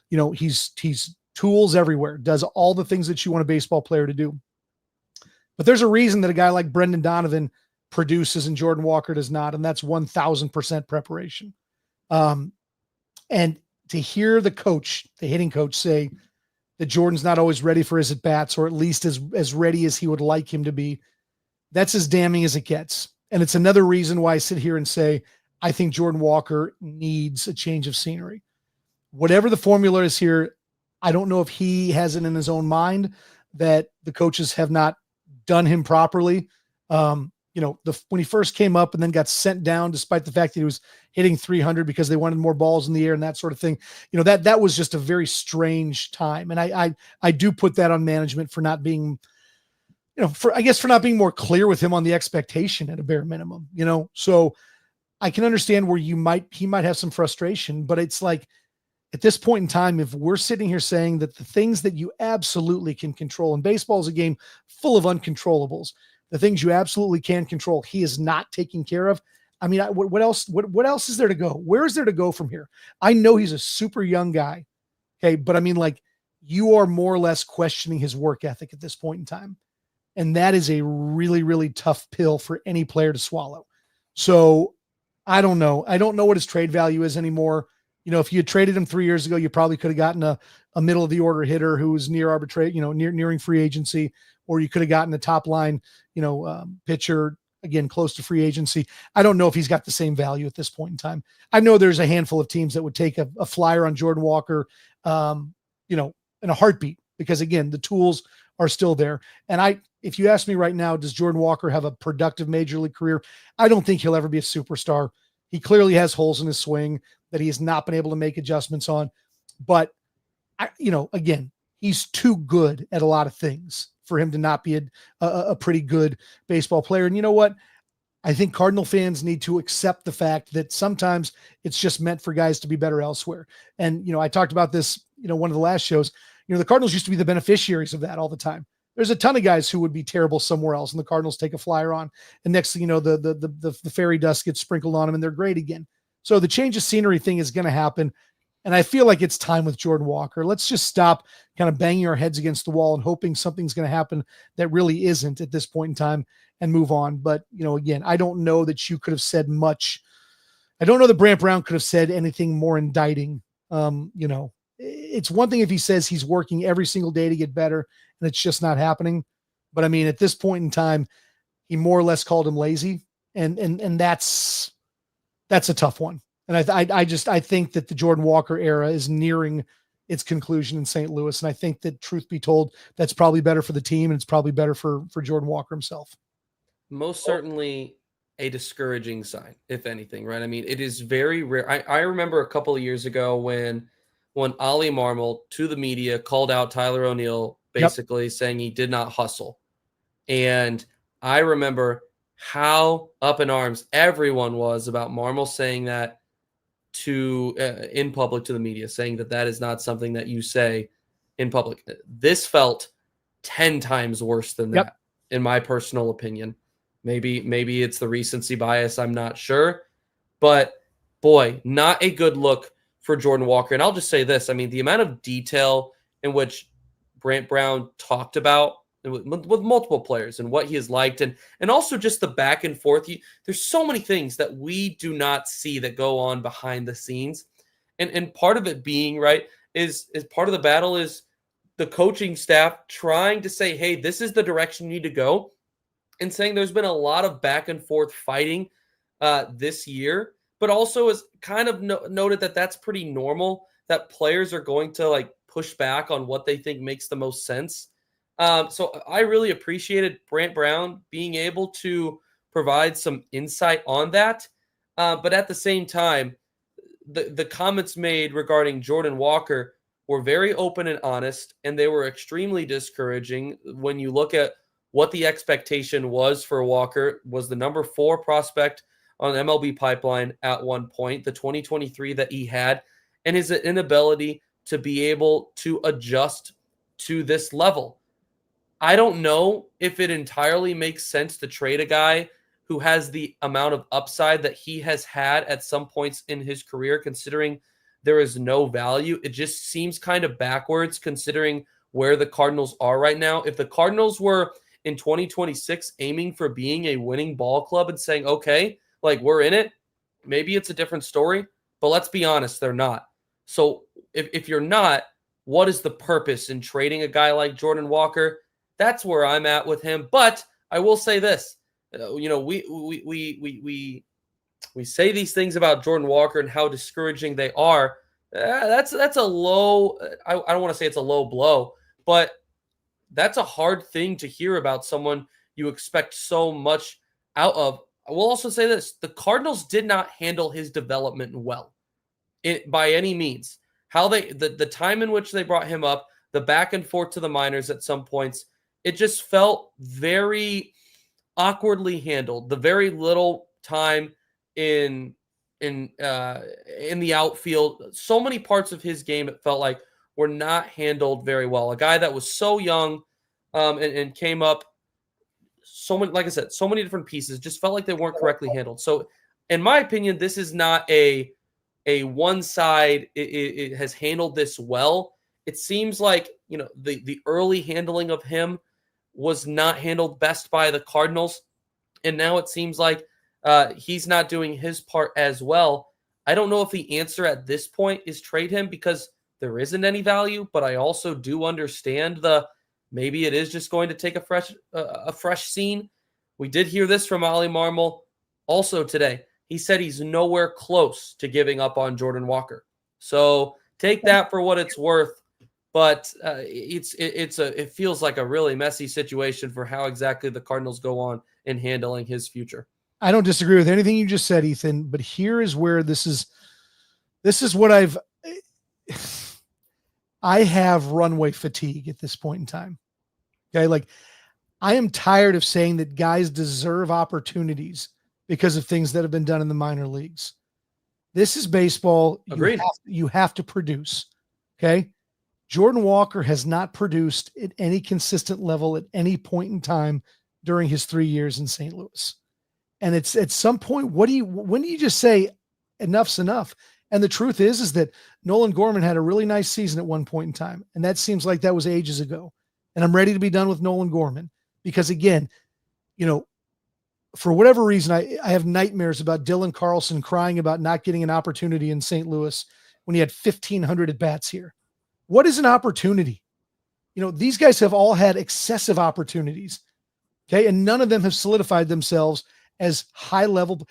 He's tools everywhere, does all the things that you want a baseball player to do. But there's a reason that a guy like Brendan Donovan produces and Jordan Walker does not, and that's 1,000% preparation. And to hear the hitting coach, say that Jordan's not always ready for his at-bats, or at least as ready as he would like him to be, that's as damning as it gets. And it's another reason why I sit here and say, I think Jordan Walker needs a change of scenery. Whatever the formula is here, I don't know if he has it in his own mind that the coaches have not done him properly. When he first came up and then got sent down, despite the fact that he was hitting 300 because they wanted more balls in the air and that sort of thing, that was just a very strange time. And I do put that on management for not being, for not being more clear with him on the expectation at a bare minimum, so I can understand where he might have some frustration, but it's like, at this point in time, if we're sitting here saying that the things that you absolutely can control, and baseball is a game full of uncontrollables, the things you absolutely can control, he is not taking care of. I mean, what else is there to go? Where is there to go from here? I know he's a super young guy. Okay. But I mean, like, you are more or less questioning his work ethic at this point in time. And that is a really, really tough pill for any player to swallow. So I don't know. I don't know what his trade value is anymore. If you had traded him 3 years ago, you probably could have gotten a middle of the order hitter who was near arbitrate, nearing free agency, or you could have gotten a top line, pitcher, again, close to free agency. I don't know if he's got the same value at this point in time. I know there's a handful of teams that would take a flyer on Jordan Walker, in a heartbeat, because again, the tools are still there. And if you ask me right now, does Jordan Walker have a productive major league career? I don't think he'll ever be a superstar. He clearly has holes in his swing that he has not been able to make adjustments on. But, again, he's too good at a lot of things for him to not be a pretty good baseball player. And you know what? I think Cardinal fans need to accept the fact that sometimes it's just meant for guys to be better elsewhere. And, I talked about this, one of the last shows, the Cardinals used to be the beneficiaries of that all the time. There's a ton of guys who would be terrible somewhere else, and the Cardinals take a flyer on, and next thing you know, the fairy dust gets sprinkled on them and they're great again. So the change of scenery thing is going to happen. And I feel like it's time with Jordan Walker. Let's just stop kind of banging our heads against the wall and hoping something's going to happen that really isn't at this point in time and move on. But, again, I don't know that you could have said much. I don't know that Brant Brown could have said anything more indicting. It's one thing if he says he's working every single day to get better and it's just not happening. But I mean, at this point in time, he more or less called him lazy. And that's a tough one. And I think that the Jordan Walker era is nearing its conclusion in St. Louis. And I think that, truth be told, that's probably better for the team, and it's probably better for Jordan Walker himself. Most certainly a discouraging sign, if anything, right? I mean, it is very rare. I remember a couple of years ago when Ollie Marmol to the media called out Tyler O'Neill, basically saying he did not hustle. And I remember how up in arms everyone was about Marmol saying that in public to the media, saying that is not something that you say in public. This felt 10 times worse than that, in my personal opinion. Maybe it's the recency bias. I'm not sure, but boy, not a good look for Jordan Walker. And I'll just say this. I mean, the amount of detail in which Brant Brown talked about with multiple players and what he has liked, and also just the back and forth. There's so many things that we do not see that go on behind the scenes. And part of it being right is part of the battle is the coaching staff trying to say, hey, this is the direction you need to go. And saying there's been a lot of back and forth fighting this year, but also is kind of noted that that's pretty normal, that players are going to push back on what they think makes the most sense. So I really appreciated Brant Brown being able to provide some insight on that. But at the same time, the comments made regarding Jordan Walker were very open and honest, and they were extremely discouraging when you look at what the expectation was for Walker. Was the number 4 prospect on MLB Pipeline at one point, the 2023 that he had, and his inability to be able to adjust to this level. I don't know if it entirely makes sense to trade a guy who has the amount of upside that he has had at some points in his career, considering there is no value. It just seems kind of backwards considering where the Cardinals are right now. If the Cardinals were in 2026 aiming for being a winning ball club and saying, okay, we're in it, maybe it's a different story, but let's be honest, they're not. So if you're not, what is the purpose in trading a guy like Jordan Walker? That's where I'm at with him. But I will say this, we say these things about Jordan Walker and how discouraging they are. That's a low, I don't want to say it's a low blow, but that's a hard thing to hear about someone you expect so much out of. I will also say this, the Cardinals did not handle his development well by any means. How the time in which they brought him up, the back and forth to the minors at some points, it just felt very awkwardly handled. The very little time in the outfield, so many parts of his game, it felt like were not handled very well. A guy that was so young and came up so many, like I said, so many different pieces, just felt like they weren't correctly handled. So in my opinion, this is not a one side it has handled this well. It seems like, the early handling of him was not handled best by the Cardinals. And now it seems like he's not doing his part as well. I don't know if the answer at this point is trade him because there isn't any value, but I also do understand maybe it is just going to take a fresh scene. We did hear this from Ollie Marmol also today. He said he's nowhere close to giving up on Jordan Walker. So take that for what it's worth. But it feels like a really messy situation for how exactly the Cardinals go on in handling his future. I don't disagree with anything you just said, Ethan, but here is where this is what I have runway fatigue at this point in time. Okay. Like, I am tired of saying that guys deserve opportunities because of things that have been done in the minor leagues. This is baseball. Agreed. You have to produce. Okay. Jordan Walker has not produced at any consistent level at any point in time during his 3 years in St. Louis. And it's at some point, when do you just say enough's enough? And the truth is that Nolan Gorman had a really nice season at one point in time. And that seems like that was ages ago. And I'm ready to be done with Nolan Gorman because, again, for whatever reason, I have nightmares about Dylan Carlson crying about not getting an opportunity in St. Louis when he had 1,500 at bats here. What is an opportunity? These guys have all had excessive opportunities. Okay. And none of them have solidified themselves as high level.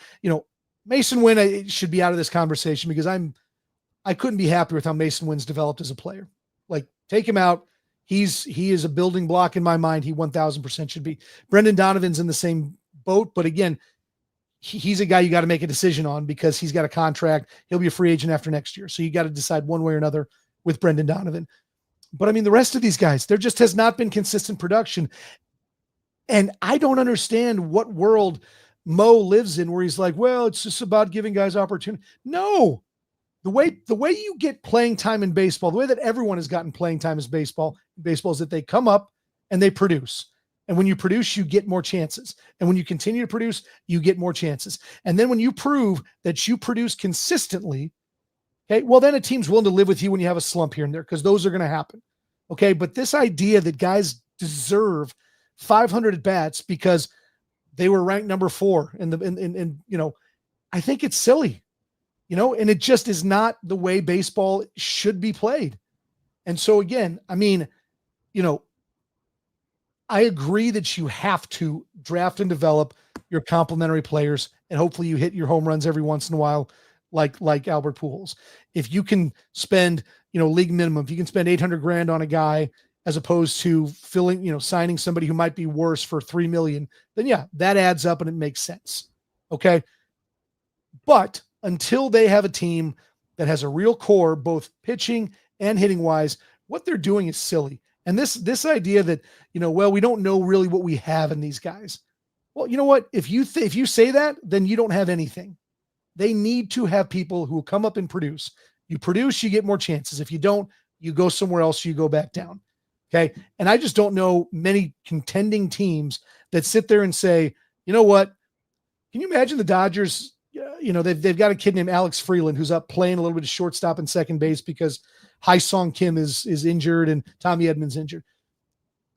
Mason Wynn should be out of this conversation because I couldn't be happy with how Mason Wynn's developed as a player. Like, take him out. He is a building block in my mind. He 1000% should be. Brendan Donovan's in the same boat, but again, he's a guy you got to make a decision on because he's got a contract. He'll be a free agent after next year. So you got to decide one way or another with Brendan Donovan. But I mean, the rest of these guys, there just has not been consistent production. And I don't understand what world Mo lives in where he's like, well, it's just about giving guys opportunity. No, the way you get playing time in baseball, the way that everyone has gotten playing time is baseball is that they come up and they produce. And when you produce, you get more chances. And when you continue to produce, you get more chances. And then when you prove that you produce consistently, okay, well, then a team's willing to live with you when you have a slump here and there, because those are going to happen. Okay. But this idea that guys deserve 500 at bats because they were ranked number 4 I think it's silly, and it just is not the way baseball should be played. And so again, I mean, I agree that you have to draft and develop your complementary players, and hopefully you hit your home runs every once in a while, like Albert Pujols. If you can spend, league minimum, if you can spend $800,000 on a guy as opposed to signing somebody who might be worse for $3 million, then yeah, that adds up and it makes sense. Okay. But until they have a team that has a real core, both pitching and hitting wise, what they're doing is silly. And this idea that, well, we don't know really what we have in these guys. Well, you know what? If you say that, then you don't have anything. They need to have people who come up and produce. You produce, you get more chances. If you don't, you go somewhere else, you go back down. Okay. And I just don't know many contending teams that sit there and say, you know what? Can you imagine the Dodgers? They've got a kid named Alex Freeland who's up playing a little bit of shortstop and second base because Hai-Song Kim is injured and Tommy Edmonds injured.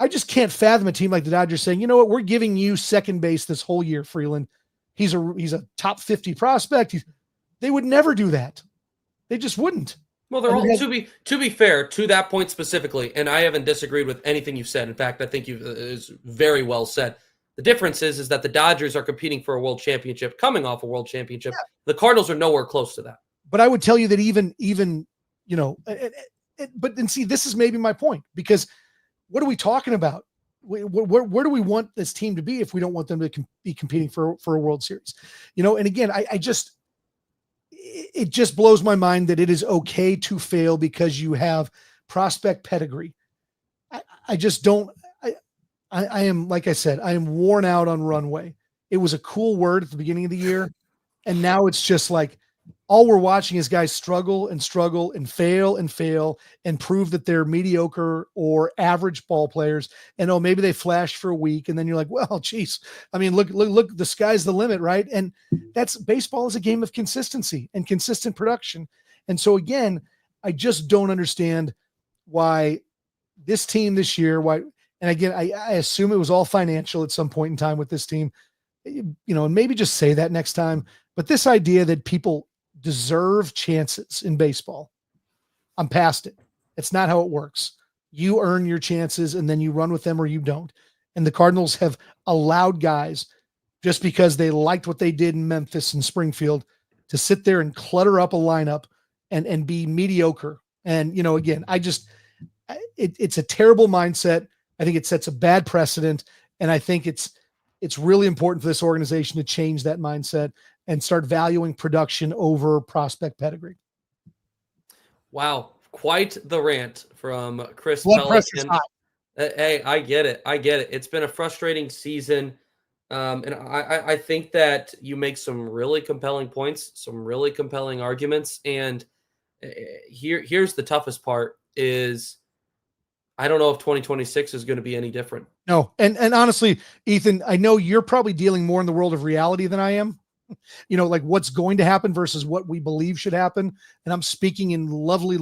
I just can't fathom a team like the Dodgers saying, you know what? We're giving you second base this whole year, Freeland. He's a top 50 prospect. They would never do that. They just wouldn't. Well, they're all to be fair to that point specifically, and I haven't disagreed with anything you've said. In fact, I think is very well said. The difference is that the Dodgers are competing for a world championship, coming off a world championship. Yeah. The Cardinals are nowhere close to that. But I would tell you that even but then see, this is maybe my point, because what are we talking about? Where do we want this team to be if we don't want them to be competing for a World Series? And again, it just blows my mind that it is okay to fail because you have prospect pedigree. I just don't. I am, like I said, I am worn out on runway. It was a cool word at the beginning of the year, and now it's just like all we're watching is guys struggle and fail and prove that they're mediocre or average ball players. And maybe they flashed for a week, and then you're like, well, geez, I mean, look, the sky's the limit, right? And that's baseball is a game of consistency and consistent production. And so again, I just don't understand why this team this year, and again, I assume it was all financial at some point in time with this team, and maybe just say that next time. But this idea that people deserve chances in baseball, I'm past it. It's not how it works. You earn your chances and then you run with them or you don't. And the Cardinals have allowed guys, just because they liked what they did in Memphis and Springfield, to sit there and clutter up a lineup and be mediocre. And, again, it's a terrible mindset. I think it sets a bad precedent. And I think it's really important for this organization to change that mindset and start valuing production over prospect pedigree. Wow. Quite the rant from Chris Blood pressure's Pelikan. high. Hey, I get it. I get it. It's been a frustrating season. And I think that you make some really compelling points, some really compelling arguments. And here's the toughest part is I don't know if 2026 is going to be any different. No. And honestly, Ethan, I know you're probably dealing more in the world of reality than I am. Like what's going to happen versus what we believe should happen. And I'm speaking in lovely,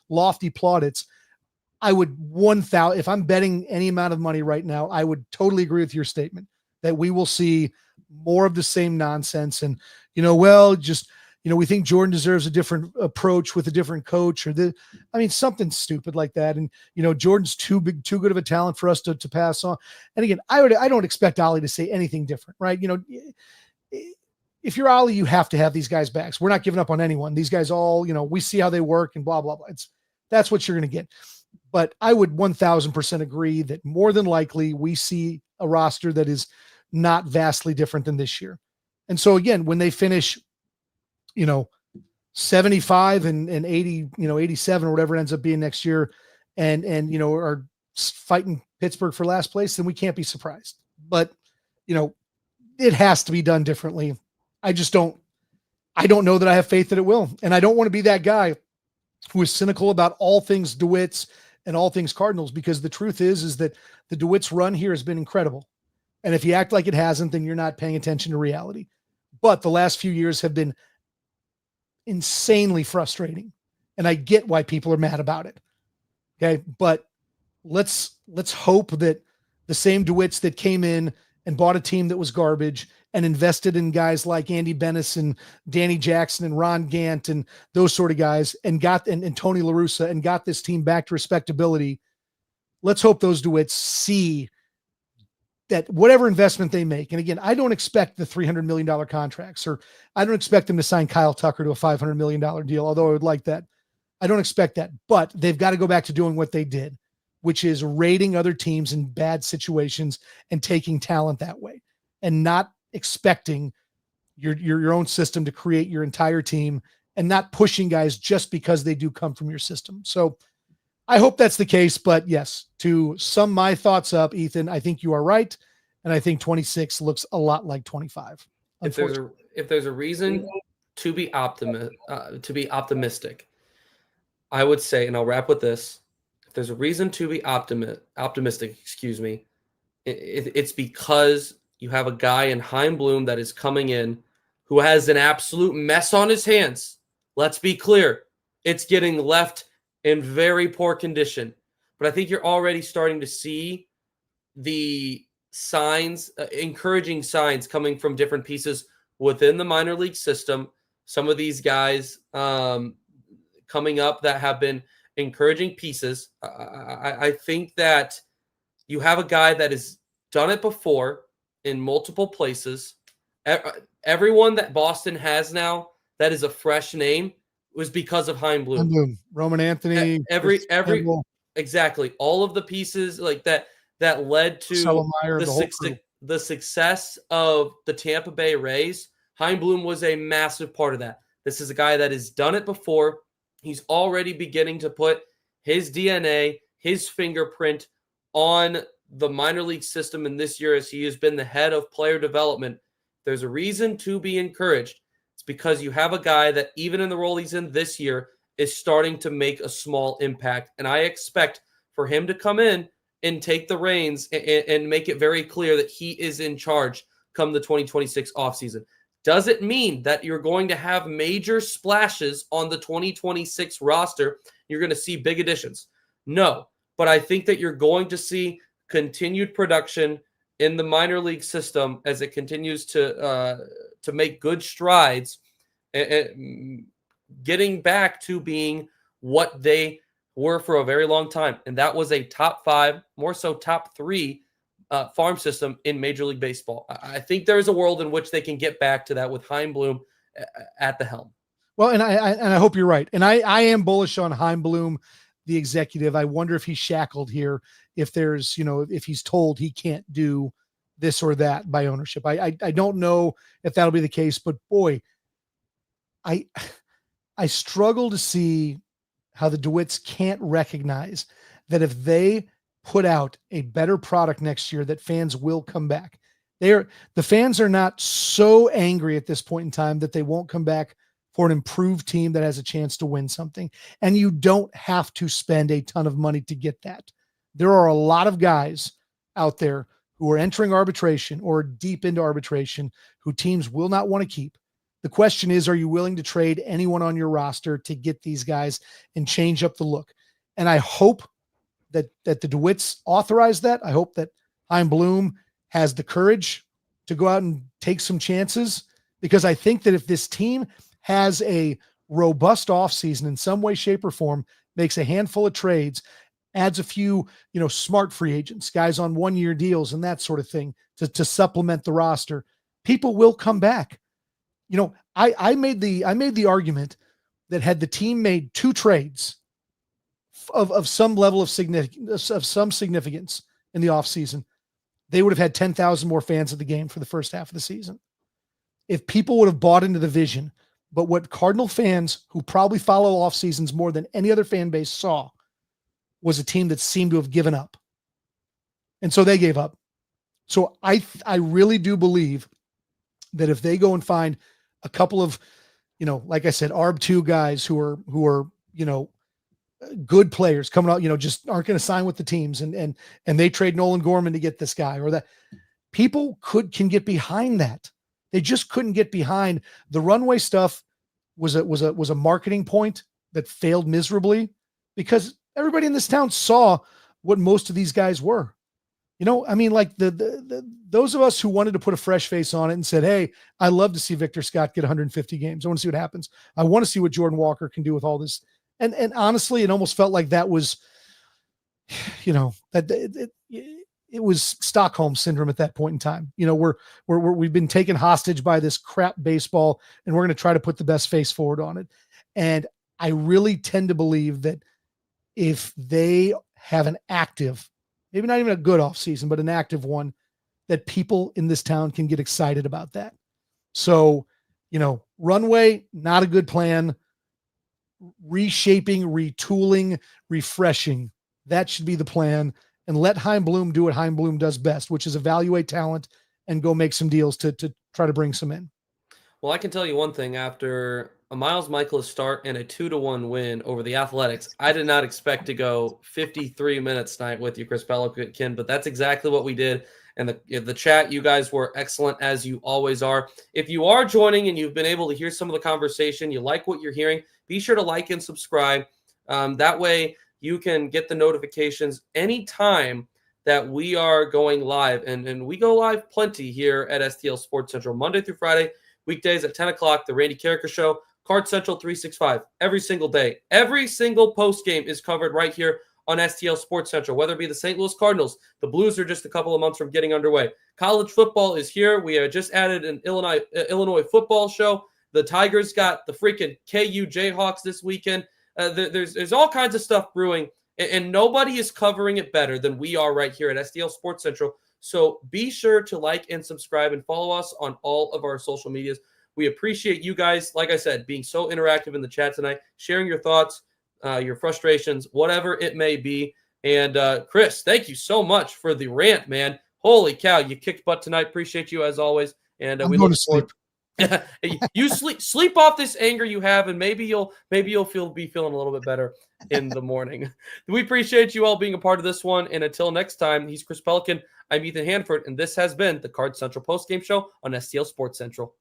lofty plaudits. I would 1,000, if I'm betting any amount of money right now, I would totally agree with your statement that we will see more of the same nonsense. And, we think Jordan deserves a different approach with a different coach something stupid like that. And, Jordan's too good of a talent for us to pass on. And again, I don't expect Ollie to say anything different, right? If you're Ollie, you have to have these guys backs. We're not giving up on anyone. These guys all, we see how they work and blah, blah, blah. That's what you're going to get. But I would 1,000% agree that more than likely we see a roster that is not vastly different than this year. And so again, when they finish, 75 and 80, 87 or whatever it ends up being next year and are fighting Pittsburgh for last place, then we can't be surprised. But, it has to be done differently. I don't know that I have faith that it will. And I don't want to be that guy who is cynical about all things DeWitt's and all things Cardinals, because the truth is that the DeWitt's run here has been incredible. And if you act like it hasn't, then you're not paying attention to reality. But the last few years have been insanely frustrating. And I get why people are mad about it. Okay. But let's hope that the same DeWitt's that came in and bought a team that was garbage and invested in guys like Andy Bennis and Danny Jackson and Ron Gant and those sort of guys and Tony La Russa and got this team back to respectability. Let's hope those DeWitts see that whatever investment they make. And again, I don't expect the $300 million contracts, or I don't expect them to sign Kyle Tucker to a $500 million deal, although I would like that. I don't expect that, but they've got to go back to doing what they did, which is raiding other teams in bad situations and taking talent that way and not expecting your own system to create your entire team and not pushing guys just because they do come from your system. So I hope that's the case, but yes, to sum my thoughts up, Ethan, I think you are right. And I think 26 looks a lot like 25. If there's a reason to be optimistic, I would say, and I'll wrap with this. If there's a reason to be optimistic, it's because you have a guy in Chaim Bloom that is coming in who has an absolute mess on his hands. Let's be clear. It's getting left in very poor condition. But I think you're already starting to see the signs, encouraging signs coming from different pieces within the minor league system. Some of these guys coming up that have been encouraging pieces. I think that you have a guy that has done it before in multiple places. Everyone that Boston has now that is a fresh name was because of Chaim Bloom. Roman Anthony, exactly. All of the pieces like that led to the success of the Tampa Bay Rays. Chaim Bloom was a massive part of that. This is a guy that has done it before. He's already beginning to put his DNA, his fingerprint on the minor league system in this year as he has been the head of player development. There's a reason to be encouraged. It's because you have a guy that even in the role he's in this year is starting to make a small impact. And I expect for him to come in and take the reins and make it very clear that he is in charge come the 2026 offseason. Does it mean that you're going to have major splashes on the 2026 roster? You're going to see big additions? No, but I think that you're going to see continued production in the minor league system as it continues to make good strides, getting back to being what they were for a very long time. And that was a top 5, more so top 3 farm system in Major League Baseball. I think there's a world in which they can get back to that with Chaim Bloom at the helm. Well, and I hope you're right. And I am bullish on Chaim Bloom, the executive. I wonder if he's shackled here, if there's, if he's told he can't do this or that by ownership. I don't know if that'll be the case, but boy, I struggle to see how the DeWitts can't recognize that if they put out a better product next year that fans will come back. The fans are not so angry at this point in time that they won't come back for an improved team that has a chance to win something. And you don't have to spend a ton of money to get that. There are a lot of guys out there who are entering arbitration or deep into arbitration who teams will not want to keep. The question is, are you willing to trade anyone on your roster to get these guys and change up the look? And I hope that the DeWitts authorize that. I hope that Chaim Bloom has the courage to go out and take some chances, because I think that if this team has a robust offseason in some way, shape, or form, makes a handful of trades, adds a few, smart free agents, guys on 1-year deals and that sort of thing to supplement the roster, people will come back. I made the argument that had the team made 2 trades of some level of significance in the offseason, they would have had 10,000 more fans at the game for the first half of the season. If people would have bought into the vision, but what Cardinal fans who probably follow off seasons more than any other fan base saw was a team that seemed to have given up. And so they gave up. So I really do believe that if they go and find a couple of, like I said, ARB2 guys who are, good players coming out, just aren't going to sign with the teams, and they trade Nolan Gorman to get this guy, or that people can get behind that. They just couldn't get behind the runway stuff. Was a marketing point that failed miserably because everybody in this town saw what most of these guys were. Like those of us who wanted to put a fresh face on it and said, hey, I love to see Victor Scott get 150 games. I want to see what happens. I want to see what Jordan Walker can do with all this. And honestly, it almost felt like that was, it was Stockholm syndrome at that point in time. We've been taken hostage by this crap baseball, and we're going to try to put the best face forward on it. And I really tend to believe that if they have an active, maybe not even a good off season, but an active one, that people in this town can get excited about that. So, runway, not a good plan. Reshaping, retooling, refreshing. That should be the plan. And let Chaim Bloom do what Chaim Bloom does best, which is evaluate talent and go make some deals to try to bring some in. Well, I can tell you one thing. After a Miles Mikolas start and a 2-1 win over the Athletics, I did not expect to go 53 minutes tonight with you, Chris Pelikan, but that's exactly what we did. And the chat, you guys were excellent, as you always are. If you are joining and you've been able to hear some of the conversation, you like what you're hearing, be sure to like and subscribe. That way you can get the notifications anytime that we are going live. And we go live plenty here at STL Sports Central, Monday through Friday, weekdays at 10 o'clock, the Randy Carricker Show, Cards Central 365, every single day. Every single post game is covered right here on STL Sports Central, whether it be the St. Louis Cardinals. The Blues are just a couple of months from getting underway. College football is here. We have just added an Illinois football show. The Tigers got the freaking KU Jayhawks this weekend. There's all kinds of stuff brewing, and nobody is covering it better than we are right here at STL Sports Central. So be sure to like and subscribe and follow us on all of our social medias. We appreciate you guys, like I said, being so interactive in the chat tonight, sharing your thoughts, your frustrations, whatever it may be. And Chris, thank you so much for the rant, man. Holy cow, you kicked butt tonight. Appreciate you as always. And we look forward. You sleep off this anger you have, and maybe you'll be feeling a little bit better in the morning. We appreciate you all being a part of this one. And until next time, he's Chris Pelikan. I'm Ethan Hannaford, and this has been the Cards Central Postgame Show on STL Sports Central.